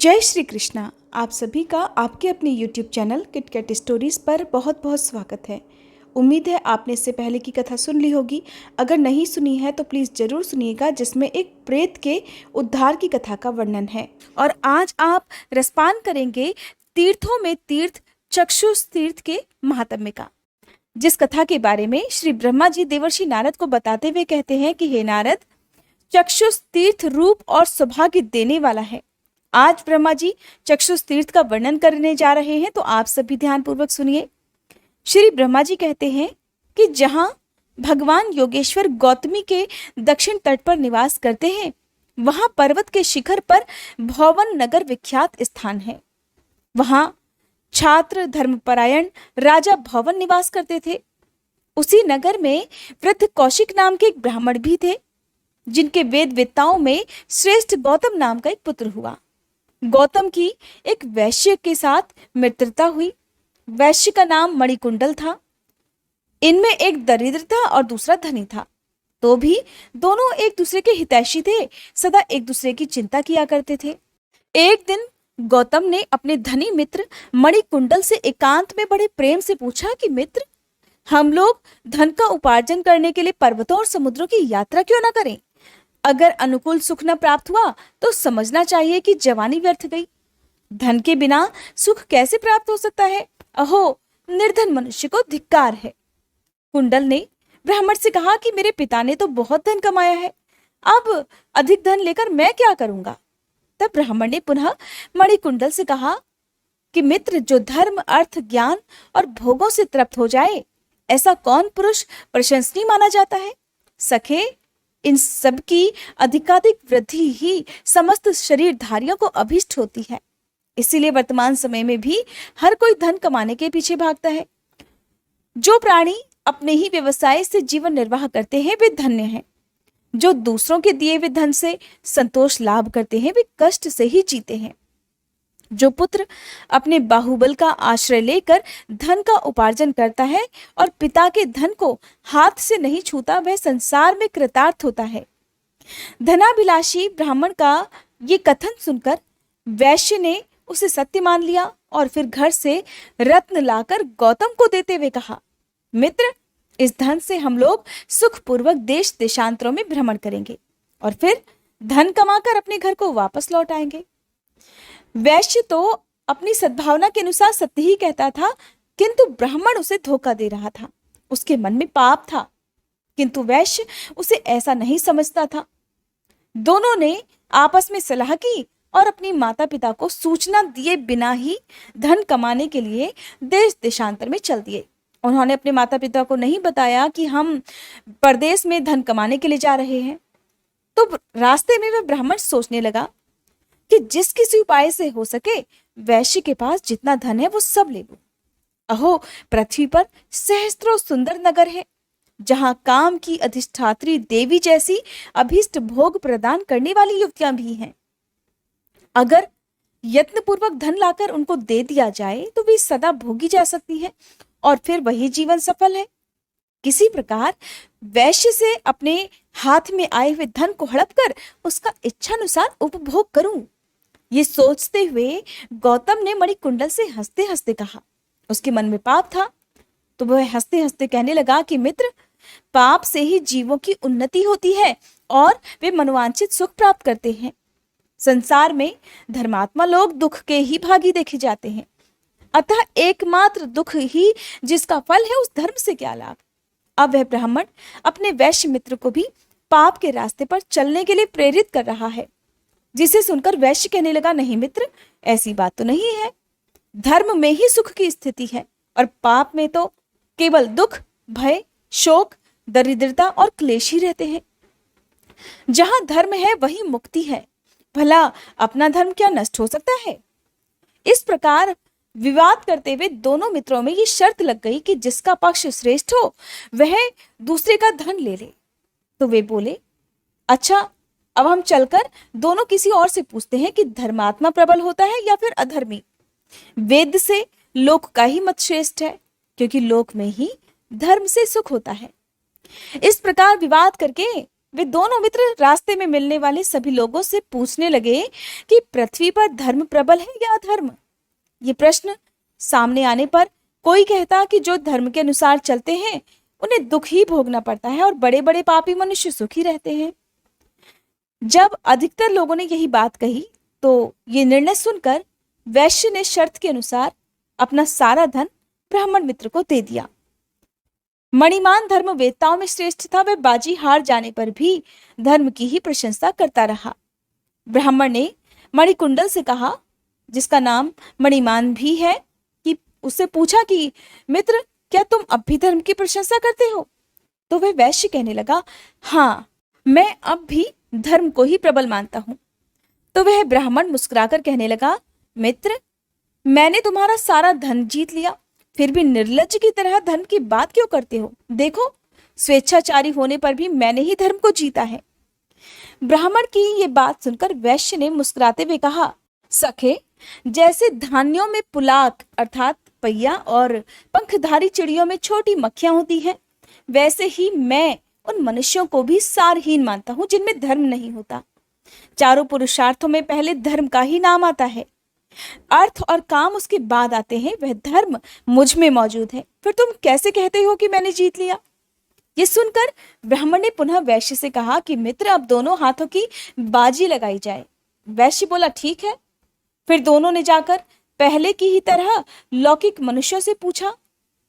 जय श्री कृष्णा। आप सभी का आपके अपने YouTube चैनल किटकैट स्टोरीज पर बहुत बहुत स्वागत है। उम्मीद है आपने इससे पहले की कथा सुन ली होगी। अगर नहीं सुनी है तो प्लीज़ ज़रूर सुनिएगा, जिसमें एक प्रेत के उद्धार की कथा का वर्णन है। और आज आप रसपान करेंगे तीर्थों में तीर्थ चक्षुष तीर्थ के महात्म्य का, जिस कथा के बारे में श्री ब्रह्मा जी देवर्षि नारद को बताते हुए कहते हैं कि हे नारद, चक्षुष तीर्थ रूप और सौभाग्य देने वाला है। आज ब्रह्मा जी चक्षुष तीर्थ का वर्णन करने जा रहे हैं, तो आप सभी ध्यान पूर्वक सुनिए। श्री ब्रह्मा जी कहते हैं कि जहां भगवान योगेश्वर गौतमी के दक्षिण तट पर निवास करते हैं, वहां पर्वत के शिखर पर भौवन नगर विख्यात स्थान है। वहां छात्र धर्मपरायण राजा भौवन निवास करते थे। उसी नगर में वृद्ध कौशिक नाम के एक ब्राह्मण भी थे, जिनके वेद वेत्ताओं में श्रेष्ठ गौतम नाम का एक पुत्र हुआ। गौतम की एक वैश्य के साथ मित्रता हुई। वैश्य का नाम मणिकुंडल था। इनमें एक दरिद्र था और दूसरा धनी था, तो भी दोनों एक दूसरे के हितैषी थे, सदा एक दूसरे की चिंता किया करते थे। एक दिन गौतम ने अपने धनी मित्र मणिकुंडल से एकांत में बड़े प्रेम से पूछा कि मित्र, हम लोग धन का उपार्जन करने के लिए पर्वतों और समुद्रों की यात्रा क्यों ना करें? अगर अनुकूल सुख न प्राप्त हुआ तो समझना चाहिए कि जवानी व्यर्थ गई। धन के बिना सुख कैसे प्राप्त हो सकता है? अहो, निर्धन मनुष्य को धिक्कार है। कुंडल ने ब्राह्मण से कहा कि मेरे पिता ने तो बहुत धन कमाया है, अब अधिक धन लेकर मैं क्या करूंगा? तब ब्राह्मण ने पुनः मणिकुंडल से कहा कि मित्र, जो धर्म अर्थ ज्ञान और भोगों से तृप्त हो जाए, ऐसा कौन पुरुष प्रशंसनीय माना जाता है? सखे, इन सब की अधिकाधिक वृद्धि ही समस्त शरीरधारियों को अभीष्ट होती है। इसीलिए वर्तमान समय में भी हर कोई धन कमाने के पीछे भागता है। जो प्राणी अपने ही व्यवसाय से जीवन निर्वाह करते हैं वे धन्य हैं। जो दूसरों के दिए हुए धन से संतोष लाभ करते हैं वे कष्ट से ही जीते हैं। जो पुत्र अपने बाहुबल का आश्रय लेकर धन का उपार्जन करता है और पिता के धन को हाथ से नहीं छूता, वह संसार में कृतार्थ होता है। धनाभिलाषी ब्राह्मण का ये कथन सुनकर वैश्य ने उसे सत्य मान लिया और फिर घर से रत्न लाकर गौतम को देते हुए कहा, मित्र, इस धन से हम लोग सुखपूर्वक देश देशांतरों में भ्रमण करेंगे और फिर धन कमाकर अपने घर को वापस लौट आएंगे। वैश्य तो अपनी सद्भावना के अनुसार सत्य ही कहता था, किंतु ब्राह्मण उसे धोखा दे रहा था। उसके मन में पाप था, किंतु वैश्य उसे ऐसा नहीं समझता था। दोनों ने आपस में सलाह की और अपनी माता पिता को सूचना दिए बिना ही धन कमाने के लिए देश देशांतर में चल दिए। उन्होंने अपने माता पिता को नहीं बताया कि हम परदेश में धन कमाने के लिए जा रहे हैं। तो रास्ते में वह ब्राह्मण सोचने लगा कि जिस किसी उपाय से हो सके वैश्य के पास जितना धन है वो सब ले लूं। अहो, पृथ्वी पर सहस्त्रों सुंदर नगर है, जहां काम की अधिष्ठात्री देवी जैसी अभीष्ट भोग प्रदान करने वाली युवतियां भी हैं। अगर यत्नपूर्वक धन लाकर उनको दे दिया जाए तो वे सदा भोगी जा सकती हैं और फिर वही जीवन सफल है। किसी प्रकार वैश्य से अपने हाथ में आए हुए धन को हड़प कर उसका इच्छानुसार उपभोग करूं। ये सोचते हुए गौतम ने मणिकुंडल से हंसते हंसते कहा। उसके मन में पाप था, तो वह हंसते हंसते कहने लगा कि मित्र, पाप से ही जीवों की उन्नति होती है और वे मनोवांछित सुख प्राप्त करते हैं। संसार में धर्मात्मा लोग दुख के ही भागी देखे जाते हैं, अतः एकमात्र दुख ही जिसका फल है, उस धर्म से क्या लाभ? अब वह ब्राह्मण अपने वैश्य मित्र को भी पाप के रास्ते पर चलने के लिए प्रेरित कर रहा है, जिसे सुनकर वैश्य कहने लगा, नहीं मित्र, ऐसी बात तो नहीं है। धर्म में ही सुख की स्थिति है और पाप में तो केवल दुख, भय, शोक, दरिद्रता और क्लेश ही रहते हैं। जहां धर्म है वही मुक्ति है। भला अपना धर्म क्या नष्ट हो सकता है? इस प्रकार विवाद करते हुए दोनों मित्रों में ये शर्त लग गई कि जिसका पक्ष श्रेष्ठ हो वह दूसरे का धन ले ले। तो वे बोले, अच्छा, अब हम चलकर दोनों किसी और से पूछते हैं कि धर्मात्मा प्रबल होता है या फिर अधर्मी। वेद से लोक का ही मत श्रेष्ठ है, क्योंकि लोक में ही धर्म से सुख होता है। इस प्रकार विवाद करके वे दोनों मित्र रास्ते में मिलने वाले सभी लोगों से पूछने लगे कि पृथ्वी पर धर्म प्रबल है या अधर्म। ये प्रश्न सामने आने पर कोई कहता कि जो धर्म के अनुसार चलते हैं उन्हें दुख ही भोगना पड़ता है और बड़े बड़े पापी मनुष्य सुखी रहते हैं। जब अधिकतर लोगों ने यही बात कही तो ये निर्णय सुनकर वैश्य ने शर्त के अनुसार अपना सारा धन ब्राह्मण मित्र को दे दिया। मणिमान धर्म वेदताओं में श्रेष्ठ था। वह बाजी हार जाने पर भी धर्म की ही प्रशंसा करता रहा। ब्राह्मण ने मणिकुंडल से कहा, जिसका नाम मणिमान भी है, कि उससे पूछा कि मित्र, क्या तुम अब भी धर्म की प्रशंसा करते हो? तो वह वैश्य कहने लगा, हाँ, मैं अब भी धर्म को ही प्रबल मानता हूं। तो वह ब्राह्मण मुस्कुराकर कहने लगा, मित्र, मैंने तुम्हारा सारा धन जीत लिया, फिर भी निर्लज्ज की तरह धर्म की बात क्यों करते हो? देखो, स्वेच्छाचारी होने पर भी मैंने ही धर्म को जीता है। ब्राह्मण की ये बात सुनकर वैश्य ने मुस्कुराते हुए कहा, सखे, जैसे धान्यों में पुलाक अर्थात पहिया और पंखधारी चिड़ियों में छोटी मक्खियां होती हैं, वैसे ही मैं उन मनुष्यों को भी सारहीन मानता हूं जिनमें धर्म नहीं होता। चारों पुरुषार्थों में पहले धर्म का ही नाम आता है, अर्थ और काम उसके बाद आते हैं। वह धर्म मुझ में मौजूद है, फिर तुम कैसे कहते हो कि मैंने जीत लिया? ये सुनकर ब्राह्मण ने पुनः वैश्य से कहा कि मित्र, अब दोनों हाथों की बाजी लगाई जाए। वैश्य बोला, ठीक है। फिर दोनों ने जाकर पहले की ही तरह लौकिक मनुष्यों से पूछा।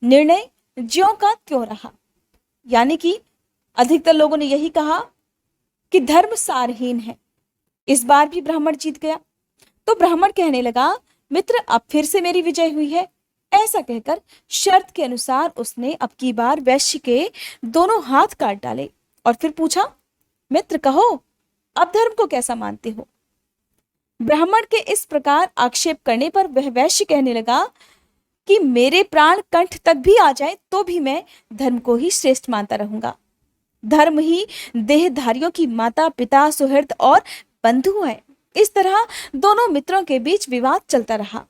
निर्णय ज्यों का त्यों रहा, यानी कि अधिकतर लोगों ने यही कहा कि धर्म सारहीन है। इस बार भी ब्राह्मण जीत गया। तो ब्राह्मण कहने लगा, मित्र, अब फिर से मेरी विजय हुई है। ऐसा कहकर शर्त के अनुसार उसने अब की बार वैश्य के दोनों हाथ काट डाले और फिर पूछा, मित्र, कहो, अब धर्म को कैसा मानते हो? ब्राह्मण के इस प्रकार आक्षेप करने पर वह वैश्य कहने लगा कि मेरे प्राण कंठ तक भी आ जाए तो भी मैं धर्म को ही श्रेष्ठ मानता रहूंगा। धर्म ही देहधारियों की माता, पिता, सुहृद और बंधु है। इस तरह दोनों मित्रों के बीच विवाद चलता रहा।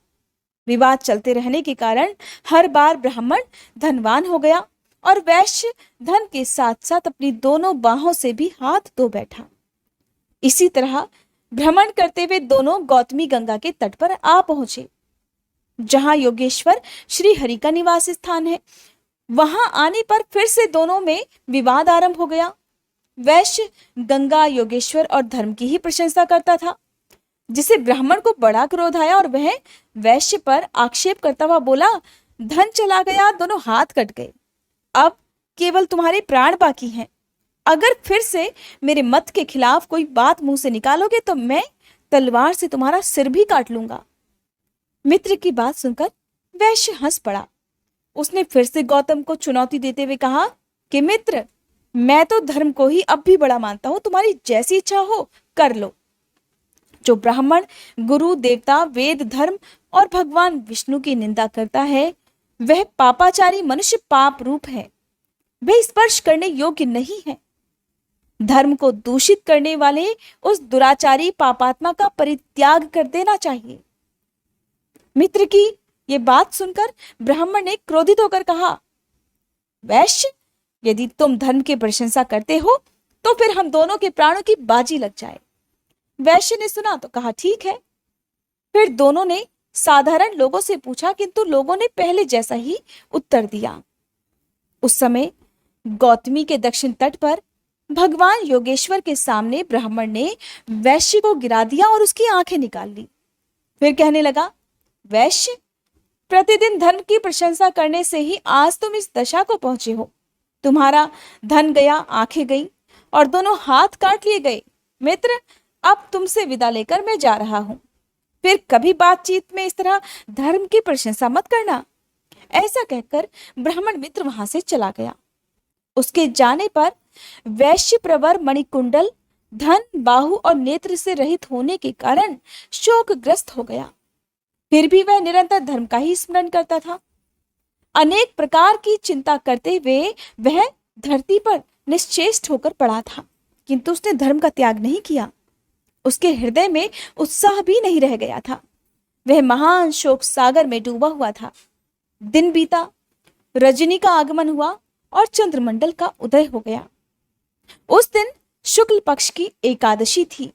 विवाद चलते रहने के कारण हर बार ब्राह्मण धनवान हो गया और वैश्य धन के साथ साथ अपनी दोनों बाहों से भी हाथ धो बैठा। इसी तरह भ्रमण करते हुए दोनों गौतमी गंगा के तट पर आ पहुंचे, जहां योगेश्वर श्री हरि का निवास स्थान है। वहां आने पर फिर से दोनों में विवाद आरंभ हो गया। वैश्य गंगा, योगेश्वर और धर्म की ही प्रशंसा करता था, जिसे ब्राह्मण को बड़ा क्रोध आया और वह वैश्य पर आक्षेप करता हुआ बोला, धन चला गया, दोनों हाथ कट गए, अब केवल तुम्हारे प्राण बाकी हैं। अगर फिर से मेरे मत के खिलाफ कोई बात मुंह से निकालोगे तो मैं तलवार से तुम्हारा सिर भी काट लूंगा। मित्र की बात सुनकर वैश्य हंस पड़ा। उसने फिर से गौतम को चुनौती देते हुए कहा कि मित्र, मैं तो धर्म को ही अब भी बड़ा मानता हूं, तुम्हारी जैसी इच्छा हो कर लो। जो ब्राह्मण गुरु, देवता, वेद, धर्म और भगवान विष्णु की निंदा करता है, वह पापाचारी मनुष्य पाप रूप है। वह स्पर्श करने योग्य नहीं है। धर्म को दूषित करने वाले उस दुराचारी पापात्मा का परित्याग कर देना चाहिए। मित्र की ये बात सुनकर ब्राह्मण ने क्रोधित होकर कहा, वैश्य, यदि तुम धर्म की प्रशंसा करते हो तो फिर हम दोनों के प्राणों की बाजी लग जाए। वैश्य ने सुना तो कहा, ठीक है। फिर दोनों ने साधारण लोगों से पूछा, किंतु लोगों ने पहले जैसा ही उत्तर दिया। उस समय गौतमी के दक्षिण तट पर भगवान योगेश्वर के सामने ब्राह्मण ने वैश्य को गिरा दिया और उसकी आंखें निकाल ली। फिर कहने लगा, वैश्य, प्रतिदिन धर्म की प्रशंसा करने से ही आज तुम इस दशा को पहुंचे हो। तुम्हारा धन गया, आंखें गई और दोनों हाथ काट लिए गए। मित्र, अब तुमसे विदा लेकर मैं जा रहा हूं। फिर कभी बातचीत में इस तरह धर्म की प्रशंसा मत करना। ऐसा कहकर ब्राह्मण मित्र वहां से चला गया। उसके जाने पर वैश्य प्रवर मणिकुंडल धन, बाहु और नेत्र से रहित होने के कारण शोकग्रस्त हो गया। फिर भी वह निरंतर धर्म का ही स्मरण करता था। अनेक प्रकार की चिंता करते हुए वह धरती पर निश्चेष्ट होकर पड़ा था, किंतु उसने धर्म का त्याग नहीं किया। उसके हृदय में उत्साह भी नहीं रह गया था। वह महान शोक सागर में डूबा हुआ था। दिन बीता, रजनी का आगमन हुआ और चंद्रमंडल का उदय हो गया। उस दिन शुक्ल पक्ष की एकादशी थी।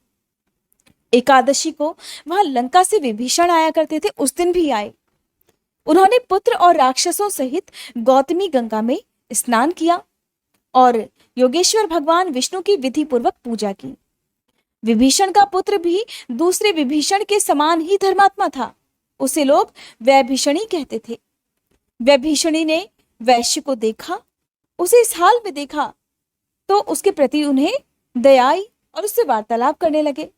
एकादशी को वहां लंका से विभीषण आया करते थे, उस दिन भी आए। उन्होंने पुत्र और राक्षसों सहित गौतमी गंगा में स्नान किया और योगेश्वर भगवान विष्णु की विधि पूर्वक पूजा की। विभीषण का पुत्र भी दूसरे विभीषण के समान ही धर्मात्मा था। उसे लोग वैभीषणी कहते थे। वैभीषणी ने वैश्य को देखा, उसे इस हाल में देखा तो उसके प्रति उन्हें दया आई और उससे वार्तालाप करने लगे।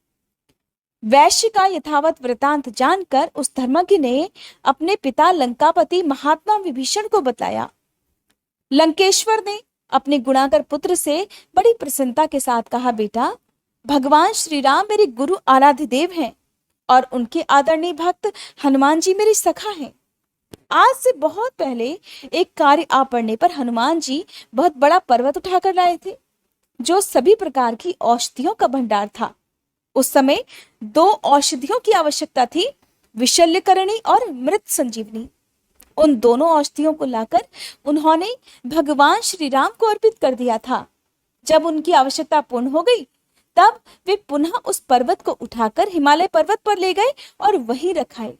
वैश्य का यथावत वृतांत जानकर उस धर्मज्ञ ने अपने पिता लंकापति महात्मा विभीषण को बतलाया। लंकेश्वर ने अपने गुणाकर पुत्र से बड़ी प्रसन्नता के साथ कहा, बेटा, भगवान श्री राम मेरे गुरु आराध्य देव हैं और उनके आदरणीय भक्त हनुमान जी मेरे सखा हैं। आज से बहुत पहले एक कार्य आ पड़ने पर हनुमान जी बहुत बड़ा पर्वत उठाकर लाए थे, जो सभी प्रकार की औषधियों का भंडार था। उस समय 2 औषधियों की आवश्यकता थी, विशल्यकरणी और मृत संजीवनी। उन दोनों औषधियों को लाकर उन्होंने भगवान श्री राम को अर्पित कर दिया था। जब उनकी आवश्यकता पूर्ण हो गई, तब वे पुनः उस पर्वत को उठाकर हिमालय पर्वत पर ले गए और वहीं रखाए।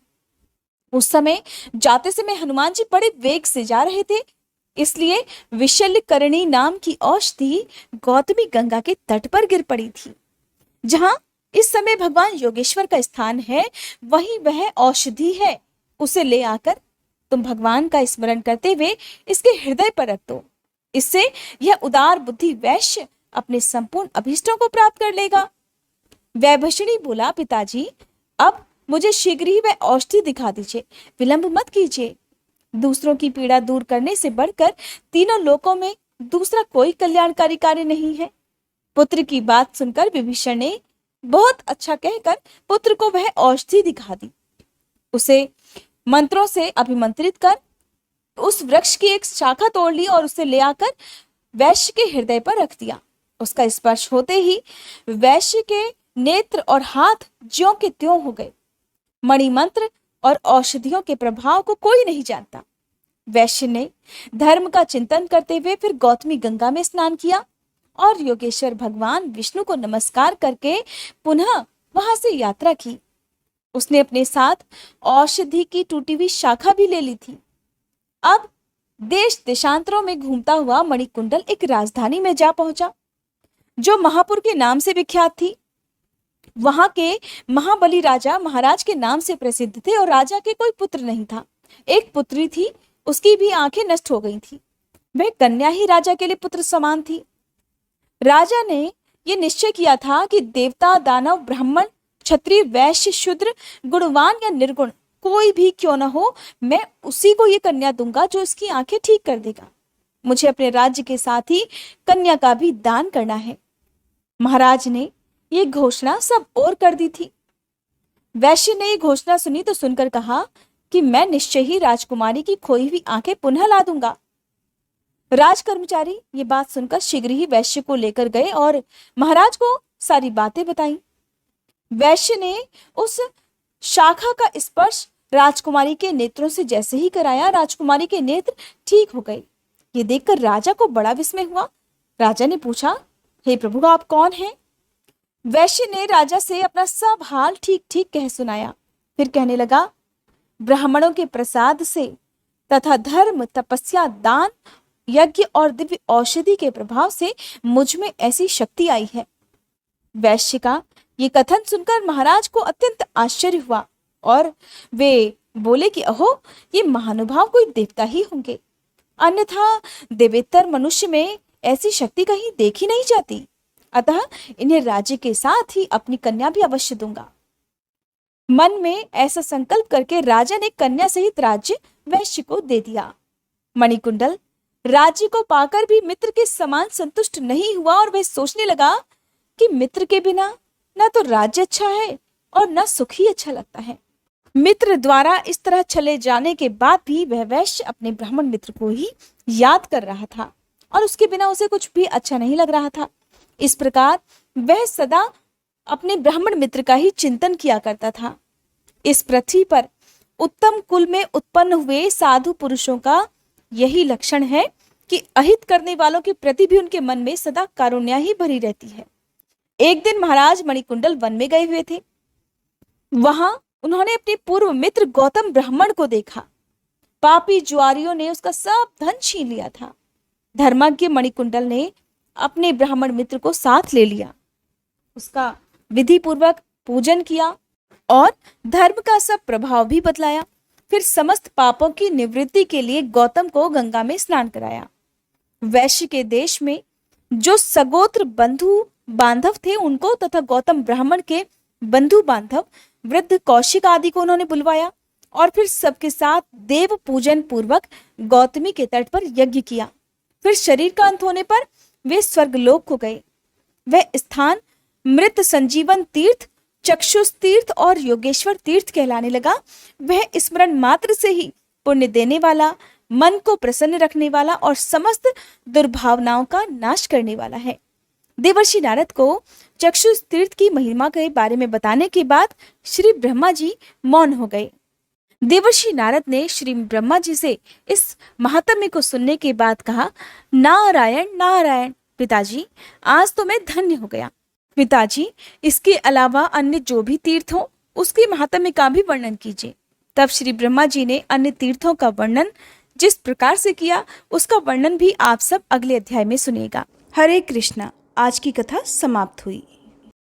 उस समय जाते समय हनुमान जी बड़े वेग से जा रहे थे, इसलिए विशल्यकरणी नाम की औषधि गौतमी गंगा के तट पर गिर पड़ी थी। जहां इस समय भगवान योगेश्वर का स्थान है, वहीं वह औषधि है। उसे ले आकर तुम भगवान का स्मरण करते हुए इसके हृदय पर रख दो। इससे यह उदार बुद्धि वैश्य अपने संपूर्ण अभीष्टों को प्राप्त कर लेगा। वैभीषणी बोला, पिताजी, अब मुझे शीघ्र ही वह औषधि दिखा दीजिए, विलंब मत कीजिए। दूसरों की पीड़ा दूर करने से बढ़कर तीनों लोकों में दूसरा कोई कल्याणकारी कार्य नहीं है। पुत्र की बात सुनकर विभीषण ने बहुत अच्छा कहकर पुत्र को वह औषधि दिखा दी। उसे मंत्रों से अभिमंत्रित कर उस वृक्ष की एक शाखा तोड़ ली और उसे ले आकर वैश्य के हृदय पर रख दिया। उसका स्पर्श होते ही वैश्य के नेत्र और हाथ ज्यों के त्यों हो गए। मणिमंत्र और औषधियों के प्रभाव को कोई नहीं जानता। वैश्य ने धर्म का चिंतन करते हुए फिर गौतमी गंगा में स्नान किया और योगेश्वर भगवान विष्णु को नमस्कार करके पुनः वहां से यात्रा की। उसने अपने साथ औषधि की टूटी हुई शाखा भी ले ली थी। अब देश देशांतरों में घूमता हुआ मणिकुंडल एक राजधानी में जा पहुंचा, जो महापुर के नाम से विख्यात थी। वहां के महाबली राजा महाराज के नाम से प्रसिद्ध थे और राजा के कोई पुत्र नहीं था। एक पुत्री थी, उसकी भी आंखें नष्ट हो गई थी। वह कन्या ही राजा के लिए पुत्र समान थी। राजा ने यह निश्चय किया था कि देवता, दानव, ब्राह्मण, क्षत्रिय, वैश्य, शूद्र, गुणवान या निर्गुण कोई भी क्यों न हो, मैं उसी को ये कन्या दूंगा जो इसकी आंखें ठीक कर देगा। मुझे अपने राज्य के साथ ही कन्या का भी दान करना है। महाराज ने ये घोषणा सब और कर दी थी। वैश्य ने ये घोषणा सुनी तो सुनकर कहा कि मैं निश्चय ही राजकुमारी की खोई हुई आंखें पुनः ला दूंगा। राज कर्मचारी ये बात सुनकर शीघ्र ही वैश्य को लेकर गए और महाराज को सारी बातें बताई। वैश्य ने उस शाखा का स्पर्श राजकुमारी के नेत्रों से जैसे ही कराया, राजकुमारी के नेत्र ठीक हो गए। ये देखकर राजा को बड़ा विस्मय हुआ। राजा ने पूछा, हे प्रभु, आप कौन हैं? वैश्य ने राजा से अपना सब हाल ठीक ठीक कह सुनाया। फिर कहने लगा, ब्राह्मणों के प्रसाद से तथा धर्म, तपस्या, दान, यज्ञ और दिव्य औषधि के प्रभाव से मुझ में ऐसी शक्ति आई है। वैश्य का ये कथन सुनकर महाराज को अत्यंत आश्चर्य हुआ और वे बोले कि अहो, ये महानुभाव कोई देवता ही होंगे, अन्यथा देवेतर मनुष्य में ऐसी शक्ति कहीं देखी नहीं जाती। अतः इन्हें राज्य के साथ ही अपनी कन्या भी अवश्य दूंगा। मन में ऐसा संकल्प करके राजा ने कन्या सहित राज्य वैश्य को दे दिया। मणिकुंडल राज्य को पाकर भी मित्र के समान संतुष्ट नहीं हुआ और वह सोचने लगा कि मित्र के बिना न तो राज्य अच्छा है और न सुख ही अच्छा लगता है। मित्र द्वारा इस तरह चले जाने के बाद भी वह वैश्य अपने ब्राह्मण मित्र को ही याद कर रहा था और उसके बिना उसे कुछ भी अच्छा नहीं लग रहा था। इस प्रकार वह सदा अपने ब्राह्मण मित्र का ही चिंतन किया करता था। इस पृथ्वी पर उत्तम कुल में उत्पन्न हुए साधु पुरुषों का यही लक्षण है कि अहित करने वालों के प्रति भी उनके मन में सदा कारुण्य ही भरी रहती है। एक दिन महाराज मणिकुंडल वन में गए हुए थे। वहां उन्होंने अपने पूर्व मित्र गौतम ब्राह्मण को देखा। पापी जुआरियों ने उसका सब धन छीन लिया था। धर्मज्ञ मणिकुंडल ने अपने ब्राह्मण मित्र को साथ ले लिया, उसका विधि पूर्वक पूजन किया और धर्म का सब प्रभाव भी बतलाया। फिर समस्त पापों की निवृत्ति के लिए गौतम को गंगा में स्नान कराया। वैश्य के देश में जो सगोत्र बंधु बांधव थे उनको तथा गौतम ब्राह्मण के बंधु बांधव वृद्ध कौशिक आदि को उन्होंने बुलवाया और फिर सबके साथ देव पूजन पूर्वक गौतमी के तट पर यज्ञ किया। फिर शरीर का अंत होने पर वे स्वर्गलोक को गए। वह स्थान मृत संजीवन तीर्थ, चक्षुष तीर्थ और योगेश्वर तीर्थ कहलाने लगा। वह स्मरण मात्र से ही पुण्य देने वाला, मन को प्रसन्न रखने वाला और समस्त दुर्भावनाओं का नाश करने वाला है। देवर्षि नारद को चक्षुष तीर्थ की महिमा के बारे में बताने के बाद श्री ब्रह्मा जी मौन हो गए। देवर्षि नारद ने श्री ब्रह्मा जी से इस महात्म्य को सुनने के बाद कहा, नारायण नारायण पिताजी, आज तो मैं धन्य हो गया। पिताजी, इसके अलावा अन्य जो भी तीर्थ हो उसके महात्म्य का भी वर्णन कीजिए। तब श्री ब्रह्मा जी ने अन्य तीर्थों का वर्णन जिस प्रकार से किया उसका वर्णन भी आप सब अगले अध्याय में सुनिएगा। हरे कृष्णा। आज की कथा समाप्त हुई।